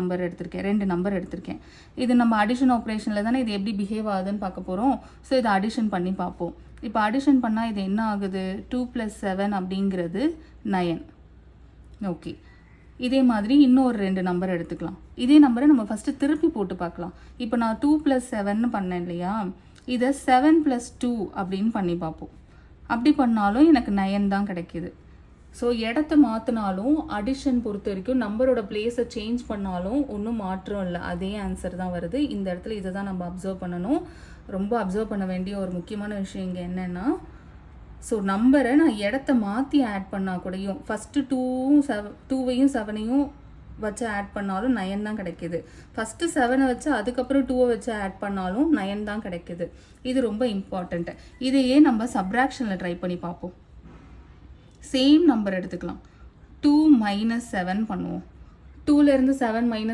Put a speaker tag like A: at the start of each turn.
A: Number எடுத்திருக்கேன், 2 number எடுத்திருக்கேன். இது நம்ம அடிஷன் ஆப்ரேஷனில் தானே இது எப்படி பிஹேவ் ஆகுதுன்னு பார்க்க போகிறோம். ஸோ இதை அடிஷன் பண்ணி பார்ப்போம். இப்போ அடிஷன் பண்ணால் இது என்ன ஆகுது, 2 + 7 அப்படிங்கிறது 9. ஓகே, இதே மாதிரி இன்னொரு 2 நம்பர் எடுத்துக்கலாம். இதே நம்பரை நம்ம ஃபஸ்ட்டு திருப்பி போட்டு பார்க்கலாம். இப்போ நான் 2 + 7 பண்ணேன் இல்லையா, இதை 7 + 2 அப்படின்னு பண்ணி பார்ப்போம். அப்படி பண்ணாலும் எனக்கு 9 தான் கிடைக்கிது. ஸோ இடத்த மாற்றினாலும் அடிஷன் பொறுத்த வரைக்கும் நம்பரோட பிளேஸை சேஞ்ச் பண்ணாலும் ஒன்றும் மாற்றம் இல்லை, அதே ஆன்சர் தான் வருது. இந்த இடத்துல இதை தான் நம்ம அப்சர்வ் பண்ணணும். ரொம்ப அப்சர்வ் பண்ண வேண்டிய ஒரு முக்கியமான விஷயம் இங்கே என்னென்னா, ஸோ நம்பரை நான் இடத்த மாற்றி ஆட் பண்ணால் கூடயும் ஃபஸ்ட்டு 2வையும் 7ஐயும் வச்சு ஆட் பண்ணாலும் 9 தான் கிடைக்கிது. ஃபஸ்ட்டு 7 வச்சு அதுக்கப்புறம் 2 வச்சு ஆட் பண்ணாலும் 9 தான் கிடைக்கிது. இது ரொம்ப இம்பார்ட்டண்ட்டு. இதையே நம்ம சப்ராக்ஷனில் ட்ரை பண்ணி பார்ப்போம். சேம் நம்பர் எடுத்துக்கலாம். 2 - 7 பண்ணுவோம். 2லேருந்து 7 மைனஸ்